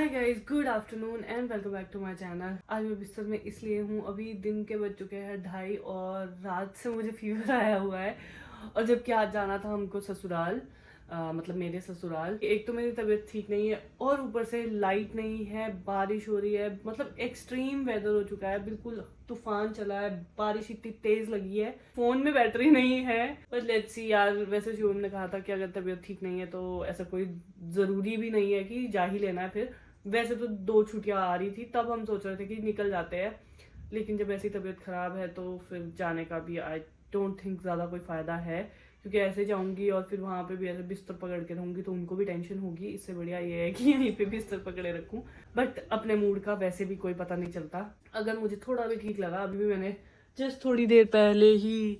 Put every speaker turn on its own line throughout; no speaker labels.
Hi guys, good afternoon and welcome back to my channel. आज मैं बिस्तर में इसलिए हूँ, अभी दिन के बज चुके हैं 2:30 और रात से मुझे फीवर आया हुआ है। और जबकि आज जाना था हमको ससुराल, मतलब मेरे ससुराल। एक तो मेरी तबीयत ठीक नहीं है और ऊपर से लाइट नहीं है, बारिश हो रही है, मतलब एक्सट्रीम वेदर हो चुका है, बिल्कुल तूफान चला है, बारिश इतनी तेज लगी है, फोन में बैटरी नहीं है। बट लेट्स सी यार, वैसे शिवम ने कहा था कि अगर तबीयत ठीक नहीं है तो ऐसा कोई जरूरी भी नहीं है कि जा ही लेना है। फिर वैसे तो 2 छुट्टियां आ रही थी, तब हम सोच रहे थे कि निकल जाते हैं, लेकिन जब ऐसी तबीयत खराब है तो फिर जाने का भी आई डोंट थिंक ज़्यादा कोई फ़ायदा है, क्योंकि ऐसे जाऊंगी और फिर वहाँ पे भी ऐसे बिस्तर पकड़ के रहूंगी तो उनको भी टेंशन होगी। इससे बढ़िया ये है कि यहीं पे बिस्तर पकड़े रखूँ। बट अपने मूड का वैसे भी कोई पता नहीं चलता। अगर मुझे थोड़ा भी ठीक लगा, अभी भी मैंने जस्ट थोड़ी देर पहले ही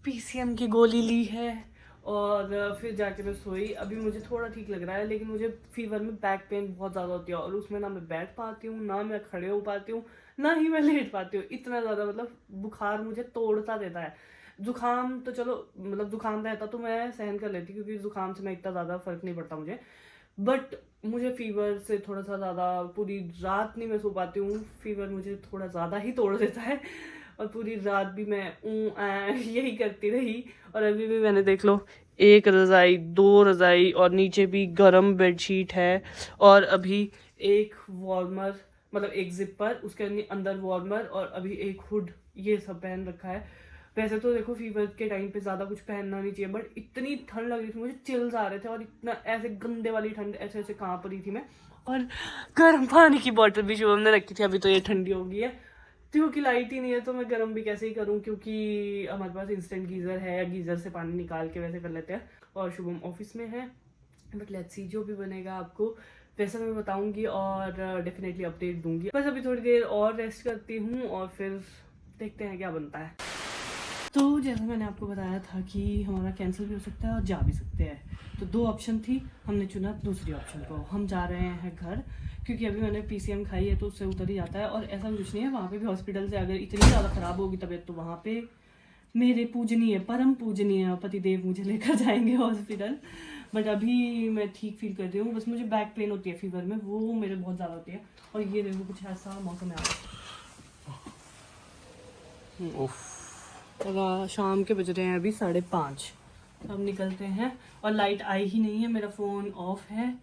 पीसीएम की गोली ली है और फिर जाके मैं सोई। अभी मुझे थोड़ा ठीक लग रहा है, लेकिन मुझे फीवर में बैक पेन बहुत ज़्यादा होती है और उसमें ना मैं बैठ पाती हूँ, ना मैं खड़े हो पाती हूँ, ना ही मैं लेट पाती हूँ। इतना ज़्यादा मतलब बुखार मुझे तोड़ता देता है। जुकाम तो चलो, मतलब जुकाम रहता तो मैं सहन कर लेती, क्योंकि जुकाम से मैं इतना ज़्यादा फर्क नहीं पड़ता मुझे। बट मुझे फीवर से थोड़ा सा ज़्यादा, पूरी रात नहीं मैं सो पाती हूँ, फीवर मुझे थोड़ा ज़्यादा ही तोड़ देता है। और पूरी रात भी मैं यही करती रही। और अभी भी मैंने देख लो, 1 रज़ाई, 2 रज़ाई और नीचे भी गर्म बेडशीट है। और अभी एक वार्मर, मतलब एक जिपर, उसके अंदर वार्मर और अभी एक हुड, ये सब पहन रखा है। वैसे तो देखो फीवर के टाइम पे ज़्यादा कुछ पहनना नहीं चाहिए, बट इतनी ठंड लग रही थी, मुझे चिल्स आ रहे थे और इतना ऐसे गंदे वाली ठंड, ऐसे ऐसे कांप रही थी मैं। और गर्म पानी की बोतल भी शुभम ने रखी थी, अभी तो ये ठंडी हो गई है क्योंकि लाइट ही नहीं है, तो मैं गर्म भी कैसे ही करूं, क्योंकि हमारे पास इंस्टेंट गीज़र है, गीज़र से पानी निकाल के वैसे कर लेते हैं। और शुभम ऑफिस में है। बट लेट्स सी, जो भी बनेगा आपको वैसा मैं बताऊंगी और डेफिनेटली अपडेट दूंगी। बस अभी थोड़ी देर और रेस्ट करती हूँ और फिर देखते हैं क्या बनता है। तो जैसे मैंने आपको बताया था कि हमारा कैंसिल भी हो सकता है और जा भी सकते हैं, तो 2 ऑप्शन थी, हमने चुना दूसरी ऑप्शन को। हम जा रहे हैं घर, क्योंकि अभी मैंने पीसीएम खाई है तो उससे उतर ही जाता है। और ऐसा कुछ नहीं है, वहाँ पे भी हॉस्पिटल से अगर इतनी ज़्यादा ख़राब होगी तबीयत तो वहाँ पे मेरे पूजनीय, परम पूजनीय पतिदेव मुझे लेकर जाएंगे हॉस्पिटल। बट अभी मैं ठीक फील कर रही हूँ, बस मुझे बैक पेन होती है फीवर में, वो मेरे बहुत ज़्यादा होती है। और ये देखो कुछ ऐसा मौसम है आज। शाम के बज रहे हैं अभी 5:30। अब निकलते हैं और लाइट आई ही नहीं है, मेरा फ़ोन ऑफ है,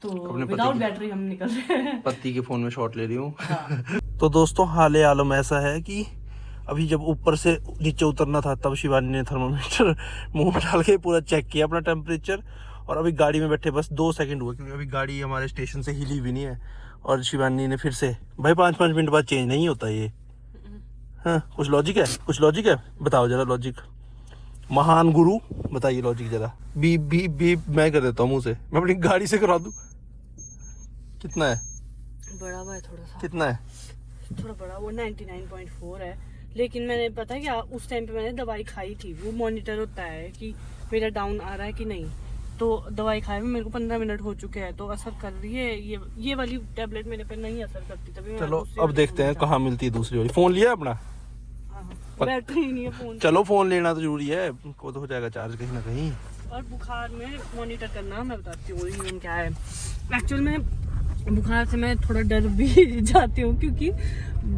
तो विदाउट बैटरी हम निकल रहे हैं।
पति के फोन में शॉट ले रही हूँ।
हाँ।
तो दोस्तों, हाल आलम ऐसा है कि अभी जब ऊपर से नीचे उतरना था तब शिवानी ने थर्मामीटर मुंह में डाल के पूरा चेक किया अपना टेम्परेचर। और अभी गाड़ी में बैठे बस 2 सेकंड हुए, क्योंकि अभी गाड़ी हमारे स्टेशन से हिली भी नहीं है। और शिवानी ने फिर से, भाई 5-5 मिनट बाद चेंज नहीं होता ये। हाँ, कुछ लॉजिक है, कुछ लॉजिक है, बताओ जरा लॉजिक। महान गुरु बताइए लॉजिक जरा। बीप बीप बीप मैं कर देता हूँ मुंह से, मैं अपनी गाड़ी से करा दूँ। कितना है?
बड़ा हुआ है थोड़ा सा,
कितना है?
थोड़ा बड़ा, वो 99.4 है। लेकिन मैंने पता है क्या, उस टाइम पे मैंने दवाई खाई थी, वो मॉनिटर होता है कि मेरा डाउन आ रहा है कि नहीं। तो दवाई खाए में मेरे को 15 मिनट हो चुके हैं, तो असर कर रही है। ये वाली टैबलेट मेरे पे नहीं असर करती, तभी मैं
चलो
दूसरी
अब
वाली
देखते हैं कहाँ मिलती है दूसरी वाली। फोन लिया अपना?
हाँ, बैटरी ही नहीं है फोन।
चलो फोन लेना तो जरूरी है, को तो हो जाएगा चार्ज कहीं ना कहीं।
और बुखार में मॉनिटर करना मैं बताती हूँ रीजन क्या है। एक्चुअल में बुखार से मैं थोड़ा डर भी जाती हूँ, क्योंकि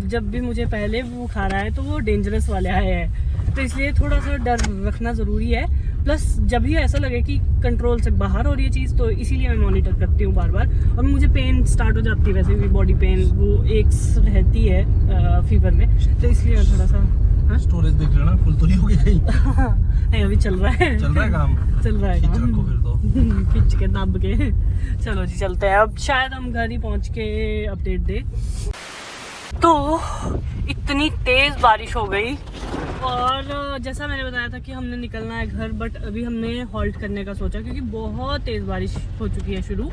जब भी मुझे पहले बुखार आया तो वो डेंजरस वाले आए हैं, तो इसलिए थोड़ा सा डर रखना ज़रूरी है। प्लस जब भी ऐसा लगे कि कंट्रोल से बाहर हो रही है चीज़, तो इसीलिए मैं मॉनिटर करती हूँ बार बार। और मुझे पेन स्टार्ट हो जाती है, वैसे भी बॉडी पेन वो एक रहती है फीवर में, तो इसलिए मैं थोड़ा सा
स्टोरेज देख लेना, फुल तो नहीं होगी कहीं।
नहीं, अभी चल रहा है,
चल रहा है काम,
चल रहा है
खींच
काम।
रखो फिर तो।
खींच के दब के चलो जी चलते हैं। अब शायद हम घर ही पहुंच के अपडेट दे। तो इतनी तेज बारिश हो गई और जैसा मैंने बताया था कि हमने निकलना है घर, बट अभी हमने हॉल्ट करने का सोचा, क्योंकि बहुत तेज बारिश हो चुकी है शुरू।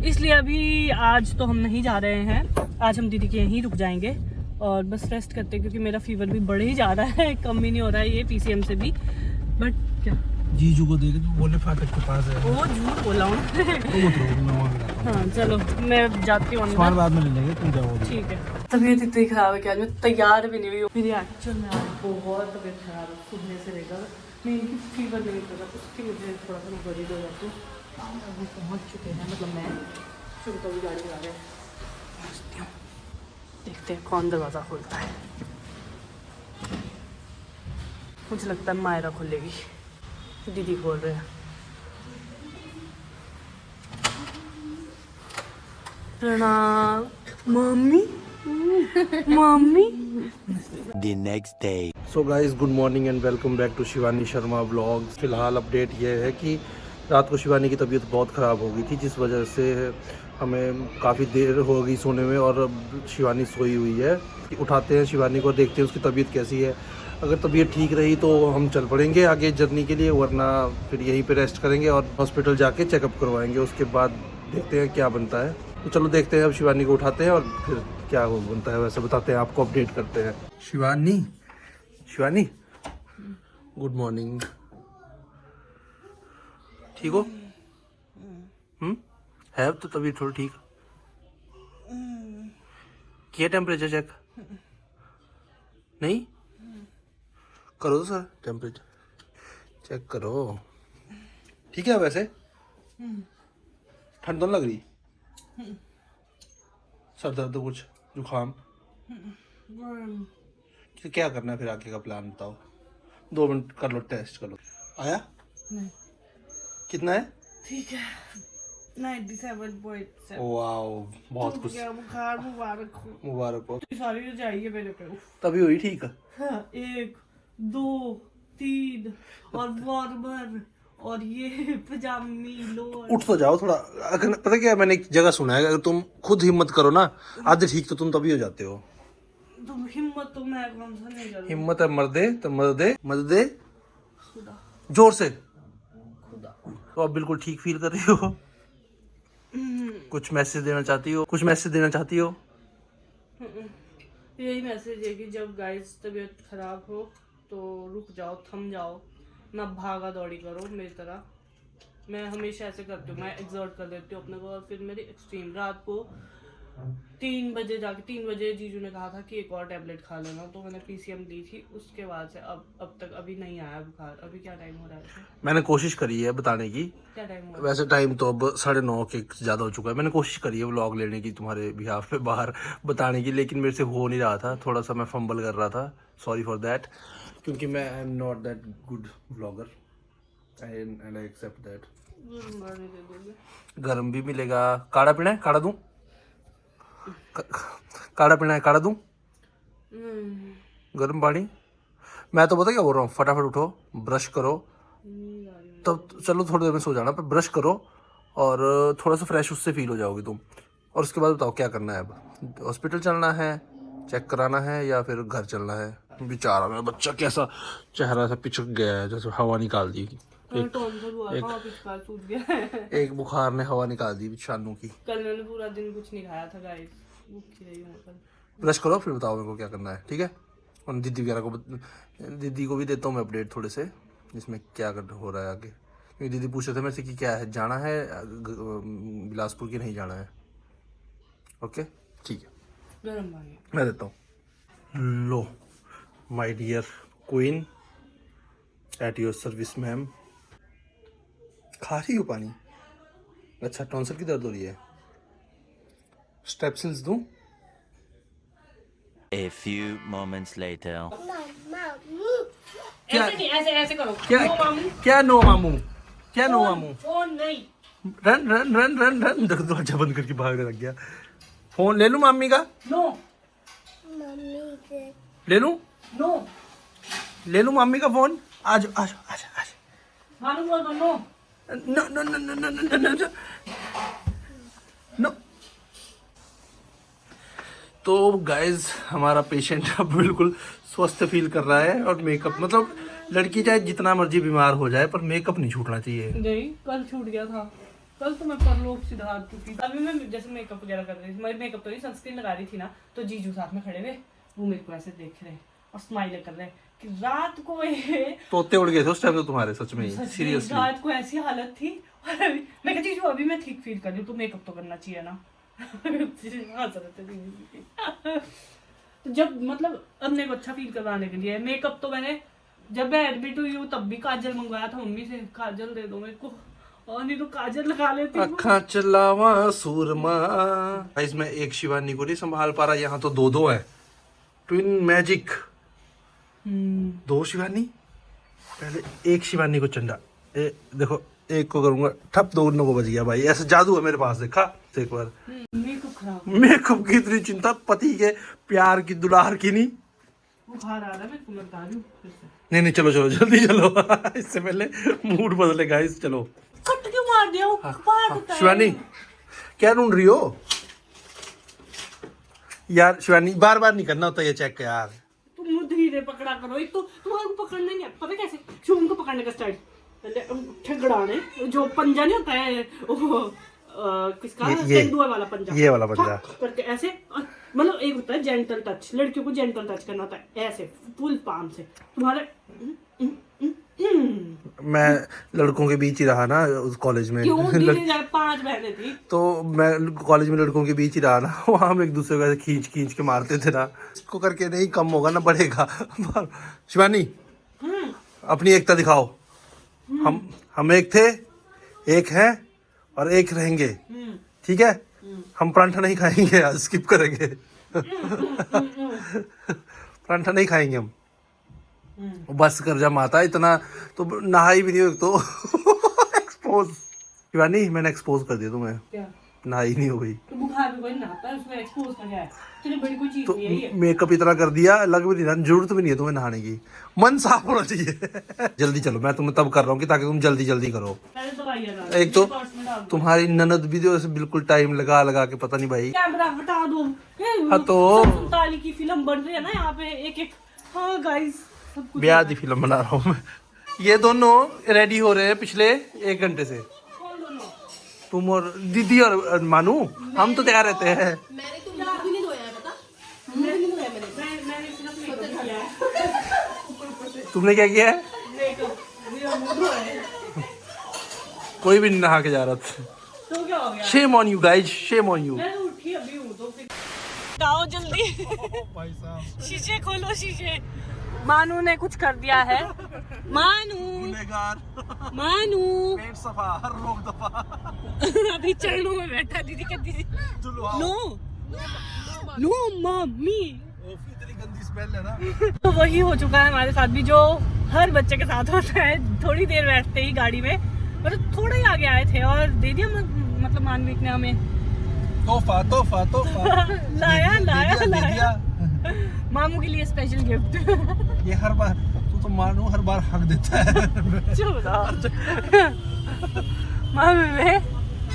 इसलिए अभी आज तो हम नहीं जा रहे हैं, आज हम दीदी के यहीं रुक जाएंगे और बस रेस्ट करते हैं, क्योंकि मेरा फीवर भी बढ़ ही जा रहा है, कम ही नहीं हो रहा है ये पीसीएम से भी। बट क्या
जीजू को देखे तो बोले फाटक के पास है।
वो झूठ बोला हूँ। हाँ चलो, मैं जाती हूँ,
बाद में ले लेंगे, तुम जाओ।
ठीक है। तबीयत इतनी खराब है कि आज मैं तैयार भी नहीं हुई हूँ। मेरी एक्चुअल में आज बहुत तबीयत खराब है, सुबह से लेकर। मैं इनकी फीवर नहीं कर रहा, उसकी मुझे थोड़ा सा वरीड हो जाती हूँ। अभी पहुँच चुके हैं, मतलब मैं शुरू तो भी गाड़ी में आ रहे हैं, पहुँचती हूँ, देखते हैं कौन दरवाज़ा खोलता है। मुझे लगता है मायरा खोलेगी, दीदी खोल रहे हैं। प्रणाम mummy. Mummy
The next day.
So guys good morning and welcome back to Shivani Sharma vlogs. फिलहाल अपडेट ये है कि रात को शिवानी की तबीयत बहुत ख़राब हो गई थी, जिस वजह से हमें काफ़ी देर हो गई सोने में और अब शिवानी सोई हुई है। उठाते हैं शिवानी को, देखते हैं उसकी तबीयत कैसी है। अगर तबीयत ठीक रही तो हम चल पड़ेंगे आगे जर्नी के लिए, वरना फिर यहीं पे रेस्ट करेंगे और हॉस्पिटल जाके चेकअप करवाएंगे। उसके बाद देखते हैं क्या बनता है। तो चलो देखते हैं, अब शिवानी को उठाते हैं और फिर क्या बनता है वैसे बताते हैं, आपको अपडेट करते हैं। शिवानी, शिवानी गुड मॉर्निंग, ठीक हो? है अब तो तबीयत थोड़ी ठीक? किया टेम्परेचर चेक? नहीं करो तो सर, टेम्परेचर चेक करो। ठीक है वैसे? ठंड तो नहीं लग रही? सर दर्द कुछ, जुकाम? तो क्या करना है फिर आगे का प्लान बताओ। 2 मिनट कर लो, टेस्ट कर लो। आया?
नहीं,
कितना है?
ठीक है 97.7।
वाओ, बहुत खुश,
बुखार मुबारक हो।
मुबारक हो।
सारी जाइए मेरे पे।
तभी हुई ठीक?
हाँ, 1 2 3 और वार्मर और ये पजामी लोअर।
उठ तो जाओ थोड़ा। अगर पता क्या है, मैंने एक जगह सुना है, अगर तुम खुद हिम्मत करो ना आधे ठीक, तो तुम तभी हो जाते हो।
तुम हिम्मत तो मैं कौन सा नहीं कर।
हिम्मत है मर्दे तो मर्दे मर्दे
खुदा
जोर से।
खुदा।
तो आप बिल्कुल ठीक फील कर रही हो? कुछ मैसेज देना चाहती हो? कुछ मैसेज देना चाहती हो?
यही मैसेज है कि जब गाइस तबीयत खराब हो तो रुक जाओ, थम जाओ, ना भागा दौड़ी करो मेरी तरह। मैं हमेशा ऐसे करती हूँ, मैं एग्जर्ट कर देती हूँ अपने को, और फिर मेरी एक्सट्रीम। रात को 3 बजे जाके 3 बजे जीजू ने कहा था कि एक और टैबलेट खा लेना, तो मैंने PCM ली थी। उसके बाद से अब तक अभी नहीं आया बुखार। अभी क्या टाइम हो रहा है?
मैंने कोशिश करी है बताने की।
क्या टाइम हो रहा
वैसे टाइम तो अब 9:30 के ज़्यादा हो चुका है। मैंने कोशिश करी है व्लॉग लेने की तुम्हारे बिहाफ पे बाहर बताने की, लेकिन मेरे से हो नहीं रहा था। थोड़ा सा मैं फंबल कर रहा था, सॉरी फॉर दैट, क्योंकि मैं I am not that good vlogger and I accept that.
है?
गर्म भी मिलेगा। काढ़ा पीना है? काढ़ा दूँ? काढ़ा पीना है? काढ़ा दूँ? गर्म पानी? मैं तो पता क्या बोल रहा हूँ, फटाफट उठो, ब्रश करो, तब चलो थोड़ी देर में सो जाना, पर ब्रश करो और थोड़ा सा फ्रेश उससे फील हो जाओगे तुम। और उसके बाद बताओ क्या करना है। अब हॉस्पिटल चलना है, चेक कराना है, या फिर घर चलना है? बेचारा मेरा बच्चा कैसा चेहरा सा पिचक गया है, जैसे हवा निकाल दी। एक बुखार ने हवा निकाल दी शानू की।
कल मैंने पूरा दिन कुछ नहीं खाया था गाइस, भूखी रही हूँ कल।
ब्रश करो फिर बताओ मेरे को क्या करना है, ठीक है? और दीदी वगैरह को दीदी को भी देता हूँ मैं अपडेट थोड़े से, जिसमें क्या हो रहा है आगे। क्योंकि दीदी पूछ रहे थे मेरे से कि क्या है, जाना है बिलासपुर की नहीं जाना है। ओके ठीक है,
गरम पानी
मैं देता हूँ। लो my dear queen, at your service ma'am. खा रही हो पानी? अच्छा, टॉन्सिल की दर्द हो रही है, स्ट्रेप्सिल्स दूं?
A few moments later.
क्या
ऐसे नहीं, ऐसे करो।
क्या
नो मामू,
क्या नो मामू? क्या नो मामू?
फोन नहीं।
Run run run run run, दरवाजा बंद करके भागने लग गया। फोन ले लूं मामी का?
नो
ले लूं?
नो
ले लूं मामी का फोन? आज आज आज आज
मानू बोल दो no.
No no no no no no no no no. तो गाइज हमारा पेशेंट अब बिल्कुल स्वस्थ फील कर रहा है, और मेकअप मतलब लड़की चाहे जितना मर्जी बीमार हो जाए पर मेकअप नहीं छूटना चाहिए।
नहीं, कल छूट गया था। कल तो मैं परलोक सिधार चुकी। अभी मैं जैसे मेकअप वगैरह कर रही थी, मैं मेकअप तो नहीं, सनस्क्रीन लगा रही थी ना, तो जीजू साथ में खड़े हुए, वो मेरे को ऐसे देख रहे और स्माइल कर रहे कि रात को ये
तोते उड़ गए थे उस टाइम तो तुम्हारे, सच में सीरियसली।
रात को ऐसी हालत थी। और अभी मैं कहती हूँ अभी मैं ठीक फील कर रही हूँ, तो मेकअप तो करना चाहिए ना। तो जब मतलब अपने को अच्छा फील करवाने के लिए मेकअप तो मैंने, जब मैं एडमिट हुई हूँ तब भी काजल मंगवाया था मम्मी से, काजल दे दो मेरे को। और नहीं तो काजल लगा लेती हूँ।
अखा चलावा सूरमा। गाइस मैं एक शिवानी को नहीं संभाल पा रहा, यहाँ तो दो है। Twin magic. दो शिवानी। पहले एक शिवानी को चंडा। देखो एक को करूंगा ठप, दोनों को बच गया भाई। ऐसा जादू है मेरे पास, देखा एक बार।
मेकअप खराब,
मेकअप की इतनी चिंता, पति के प्यार की दुलार की नहीं।
बुखार आ रहा है, मैं तुम्हें बता रही हूँ फिर से।
नहीं चलो चलो जल्दी चलो इससे पहले मूड बदले गाइस। चलो
कट क्यों मार दिया?
शिवानी क्या ढूंढ रही हो यार? शिवानी बार बार नहीं करना होता ये चेक यार।
तुम धीरे पकड़ा करो, एक तो तुम्हारे को पकड़ना नहीं आता, पता कैसे? शूम को पकड़ने का स्टाइल, पहले अंगूठे गड़ाने, जो पंजा नहीं होता है वो किसका, तेंदुआ वाला पंजा,
ये वाला पंजा
करके ऐसे, मतलब एक होता है जेंटल टच, लड़कियों को जेंटल टच करना होता है ऐसे फुल पाम से। तुम्हारे
मैं लड़कों के बीच ही रहा ना उस कॉलेज में।
क्यों? 5 बहनें थी
तो मैं कॉलेज में लड़कों के बीच ही रहा ना, वहाँ हम एक दूसरे को ऐसे खींच खींच के मारते थे ना। इसको करके नहीं कम होगा ना, बढ़ेगा। शिवानी अपनी एकता दिखाओ। हम एक थे, एक है और एक रहेंगे, ठीक है? हम परांठा नहीं खाएंगे आज, स्किप करेंगे। परांठा नहीं खाएंगे हम। बस कर जा माता, इतना तो नहाई भी नहीं हो तो एक्सपोज। शिवानी मैंने एक्सपोज कर दिया तुम्हें।
क्या?
नहाई नहीं हो गई
तो बुखार भी कोई नहाता है, उसमें एक्सपोज कर गया है। तेरी बड़ी कोई चीज
तो
नहीं है ये।
मेकअप इतना कर दिया, लग भी नहीं रहा, जरूरत भी नहीं है तुम्हें नहाने की। मन साफ होना चाहिए। जल्दी चलो, मैं तुम्हें तब कर रहा हूँ कि ताकि तुम जल्दी जल्दी करो।
पहले दवाई लगा,
एक तो
पर्स में डाल दो।
तुम्हारी ननद भी जो ऐसे बिल्कुल टाइम लगा लगा के, पता नहीं भाई।
कैमरा हटा दो।
हाँ तो
ताली की फिल्म बन रही है ना यहाँ पे, एक एक। हाँ गाइस, सब कुछ
ब्याह दी फिल्म बना रहा हूँ मैं। ये दोनों रेडी हो रहे हैं पिछले 1 घंटे से।
कौन दोनों?
तुम और दीदी और मानू, हम तो तैयार रहते हैं।
मैंने तो मुंह भी नहीं धोया है, पता? मुंह भी नहीं धोया मैंने।
मैंने सिर्फ मेकअप किया है।
तुमने क्या किया है?
मेकअप, मेरा मुंह धोया है।
कोई भी नहीं नहा के जा रहा था।
तो क्या हो गया?
Shame on you guys, shame on you.
मैं तो उठी अभी हूँ तो फिर आओ जल्दी। शीशे खोलो, शीशे। मानू ने कुछ कर दिया है। मानू, मानू
पेट सफा, हर रोग दफा।
अभी चरणों में बैठा। दीदी क्या? दीदी नो नो मम्मी।
इतनी गंदी स्मेल है ना।
तो वही हो चुका है हमारे साथ भी, जो हर बच्चे के साथ होता है। थोड़ी देर बैठते ही गाड़ी में, मतलब थोड़ा ही आगे आए थे और दे दिया, मतलब मानवीक ने हमें
तोहफा तोहफा तोहफा
लाया लाया
दे
लाया
दिया।
मामू के लिए स्पेशल गिफ्ट।
ये हर बार तू तो मानू हर बार हक देता है।
मामू ने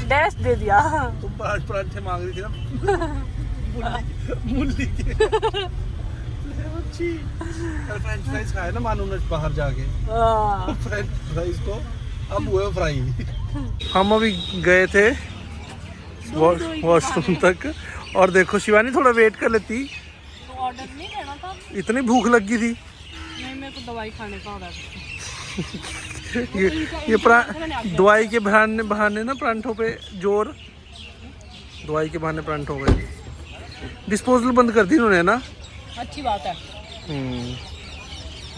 डैश दे दिया।
तुम परांठे मांग रही थी ना मूली के। फ्रेंच फ्राइज खाए ना मानू ने बाहर जाके, फ्रेंच फ्राइज को अब हुए फ्राई। हम अभी गए थे वॉशरूम तक, और देखो शिवानी थोड़ा वेट कर लेती,
तो ऑर्डर नहीं करना था?
इतनी भूख लगी थी।
नहीं, मेरे को दवाई खाने का ऑर्डर।
ये दवाई के बहाने ना परांठों पे जोर, दवाई के बहाने परांठों पे। डिस्पोजल बंद कर दी इन्होंने ना।
अच्छी बात है।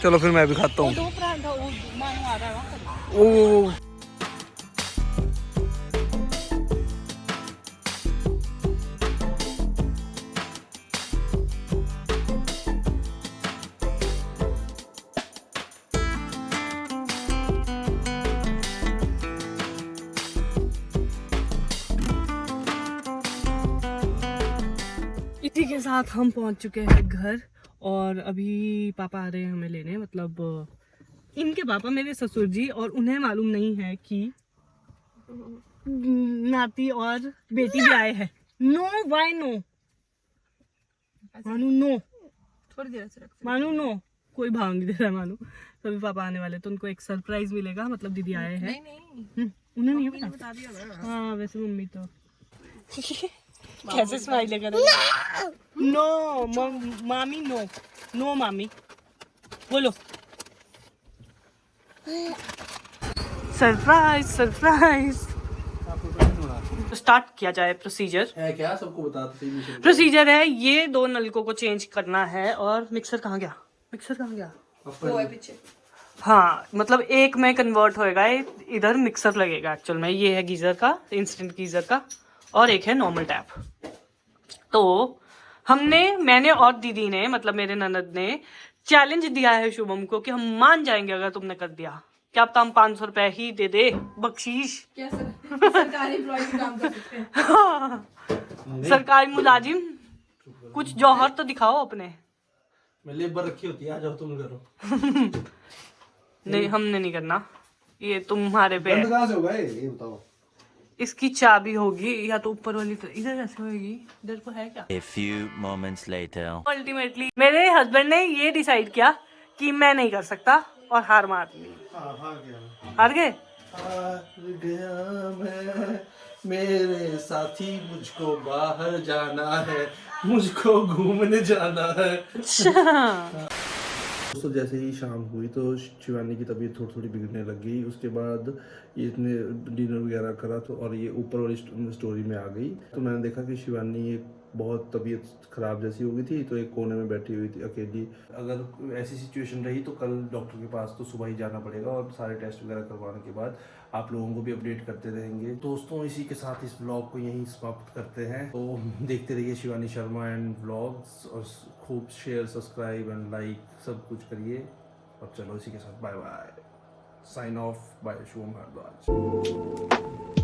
चलो फिर मैं भी खाता हूँ।
दो परांठा वो मानू आ रहा है।
ओ
इसी के साथ हम पहुंच चुके हैं घर, और अभी पापा आ रहे हैं हमें लेने। मतलब इनके पापा, मेरे ससुर जी, और उन्हें मालूम नहीं है कि नाती और बेटी भी आए हैं। No, why no? Manu no,
थोड़ी देर से रख।
मानू नो, कोई भाव नहीं दे रहा मानू। तो अभी पापा आने वाले, तो उनको एक सरप्राइज मिलेगा। मतलब दीदी आए हैं।
नहीं
उन्हें नहीं
मैंने
पता।
बता दिया ना।
हाँ वैसे मम्मी तो कैसे स्माइल कर नो मामी, नो नो मामी बोलो। Surprise surprise. स्टार्ट किया जाए प्रोसीजर।
है क्या, सबको बताते हैं।
प्रोसीजर है ये, 2 नलकों को चेंज करना है। और मिक्सर कहाँ गया? मिक्सर कहाँ गया?
वो है पीछे।
हाँ मतलब एक में कन्वर्ट होएगा, इधर मिक्सर लगेगा एक्चुअल में। ये है गीजर का, इंस्टेंट गीजर का, और एक है नॉर्मल टैप। तो मैंने और दीदी ने, मतलब मेरे ननद ने चैलेंज दिया है शुभम को कि हम मान जाएंगे अगर तुमने कर दिया। क्या पता हम 500 रुपए ही दे दे बख्शीश।
क्या सरकारी एम्प्लॉय का काम कर सकते हैं।
सरकारी मुलाजिम, कुछ जौहर तो दिखाओ अपने।
मैं लेबर रखी होती है, आ जाओ तुम करो।
नहीं हमने नहीं करना, ये तुम्हारे पे है।
कहाँ से होगा ये बताओ।
इसकी चाबी होगी या तो ऊपर वाली, इधर कैसे होगी, इधर को है क्या?
A few moments later.
Ultimately मेरे हस्बैंड ने ये डिसाइड किया कि मैं नहीं कर सकता और हार मार ली। हार गए।
हार गया मैं, मेरे साथी, मुझको बाहर जाना है, मुझको घूमने जाना है। दोस्तों जैसे ही शाम हुई तो शिवानी की तबीयत थोड़ी थोड़ी बिगड़ने लग गई। उसके बाद ये इतने डिनर वगैरह करा तो, और ये ऊपर वाली स्टोरी में आ गई तो मैंने देखा कि शिवानी एक बहुत तबीयत ख़राब जैसी हो गई थी, तो एक कोने में बैठी हुई थी अकेली। अगर ऐसी सिचुएशन रही तो कल डॉक्टर के पास तो सुबह ही जाना पड़ेगा, और सारे टेस्ट वगैरह करवाने के बाद आप लोगों को भी अपडेट करते रहेंगे। दोस्तों इसी के साथ इस व्लॉग को यहीं समाप्त करते हैं। तो देखते रहिए शिवानी शर्मा एंड व्लॉग्स, और खूब शेयर, सब्सक्राइब एंड लाइक सब कुछ करिए। और चलो इसी के साथ bye bye, sign off, by Shubham Bhardwaj.